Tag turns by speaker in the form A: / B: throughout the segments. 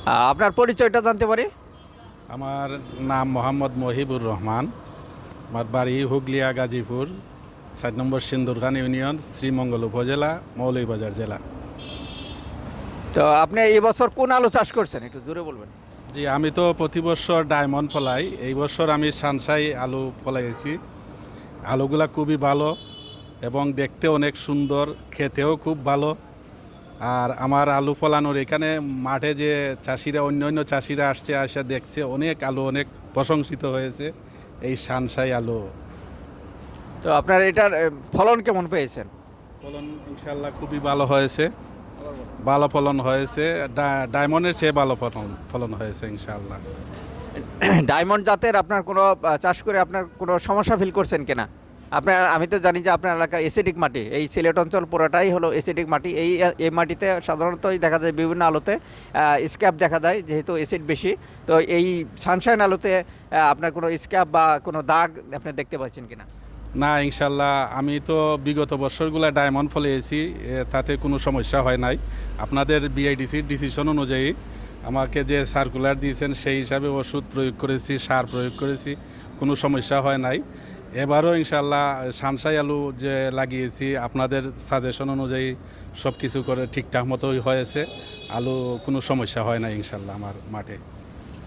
A: আপনার পরিচয়টা জানতে পারি?
B: আমার নাম মোহাম্মদ মহিবুর রহমান। আমার বাড়ি হুগলিয়া গাজীপুর, 4 নম্বর সিন্দুরখান ইউনিয়ন, শ্রীমঙ্গল উপজেলা, মৌলভীবাজার জেলা।
A: তো আপনি এই বছর কোন আলু চাষ করছেন, একটু জোরে বলবেন।
B: জি, আমি তো প্রতি বছর ডায়মন্ড ফলাই। এই বছর আমি সানসাই আলু ফলাইছি। আলুগুলা খুবই ভালো এবং দেখতে অনেক সুন্দর, খেতেও খুব ভালো। আর আমার আলু ফলানোর এখানে মাঠে যে চাষিরা, অন্য চাষিরা আসে দেখছে, অনেক আলু অনেক প্রশংসিত হয়েছে এই সানসাই আলু।
A: তো আপনার এটার ফলন কেমন পেয়েছেন?
B: ফলন ইনশাল্লাহ খুবই ভালো হয়েছে, ভালো ফলন হয়েছে। ডায়মন্ডের চেয়ে ভালো ফলন হয়েছে ইনশাল্লাহ।
A: ডায়মন্ড জাতের আপনার কোনো চাষ করে আপনার কোনো সমস্যা ফিল করছেন কিনা? আমি তো জানি যে আপনার এলাকা এসিডিক মাটি, এই সিলেট অঞ্চল পুরোটাই হলো এসিডিক মাটি। এই মাটিতে সাধারণতই দেখা যায় বিভিন্ন আলুতে স্ক্যাব দেখা যায়, যেহেতু অ্যাসিড বেশি। তো এই সানশাইন আলুতে আপনার কোনো স্ক্যাব বা কোনো দাগ আপনি দেখতে পাচ্ছেন কিনা?
B: না, ইনশাল্লাহ আমি তো বিগত বছরগুলো ডায়মন্ড ফলিয়েছি, তাতে কোনো সমস্যা হয় নাই। আপনাদের বিআইডিসির ডিসিশন অনুযায়ী আমাকে যে সার্কুলার দিয়েছেন সেই হিসাবে ওষুধ প্রয়োগ করেছি, সার প্রয়োগ করেছি, কোনো সমস্যা হয় নাই। এবারও ইনশাল্লাহ সানসাই আলু যে লাগিয়েছি আপনাদের সাজেশন অনুযায়ী সব কিছু করে ঠিকঠাক মতোই হয়েছে। আলু কোনো সমস্যা হয় না ইনশাল্লাহ আমার মাঠে।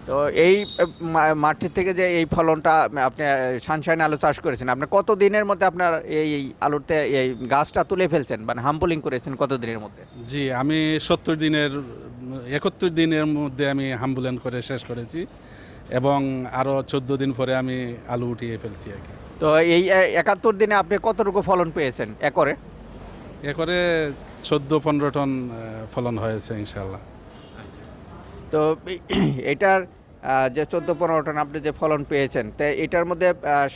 A: তো এই মাঠের থেকে যে এই ফলনটা আপনি সানশাইন আলু চাষ করেছেন, আপনি কত দিনের মধ্যে আপনার এই আলুতে এই গাছটা তুলে ফেলছেন, মানে হাম্পলিং করেছেন কত দিনের মধ্যে?
B: জি, আমি 71 দিনের মধ্যে আমি হাম্বুলেন করে শেষ করেছি এবং আরও 14 দিন পরে আমি আলু উঠিয়ে ফেলছি আর কি।
A: তো এই 71 দিনে আপনি কতটুকু ফলন পেয়েছেন একরে?
B: একরে 14-15 টন ফলন হয়েছে ইনশাল্লাহ।
A: তো এটার যে 14-15 টন আপনি যে ফলন পেয়েছেন, তো এটার মধ্যে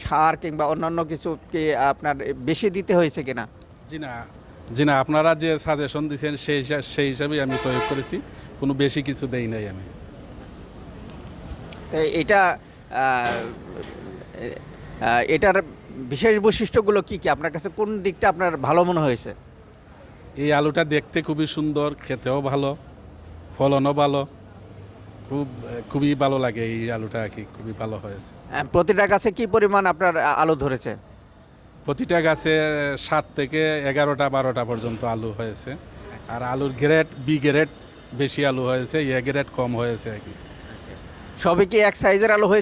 A: সার কিংবা অন্যান্য কিছু কি আপনার বেশি দিতে হয়েছে কিনা?
B: জি না, জি না, আপনারা যে সাজেশন দিয়েছেন সেই হিসাবেই আমি প্রয়োগ করেছি, কোনো বেশি কিছু দেই নাই আমি।
A: তো এটা এটার বিশেষ বৈশিষ্ট্যগুলো কি কি আপনার কাছে, কোন দিকটা আপনার ভালো মনে হয়েছে?
B: এই আলুটা দেখতে খুবই সুন্দর, খেতেও ভালো, ফলনও ভালো, খুবই ভালো লাগে এই আলুটা আর কি, খুবই ভালো হয়েছে।
A: প্রতিটা গাছে কি পরিমাণ আপনার আলু ধরেছে?
B: প্রতিটা গাছে 7 থেকে 11টা 12টা পর্যন্ত আলু হয়েছে। আর আলুর গ্রেড বি গ্রেড বেশি আলু হয়েছে, এ গ্রেড কম হয়েছে আর কি।
A: সবই কি এক সাইজের আলু হয়েছে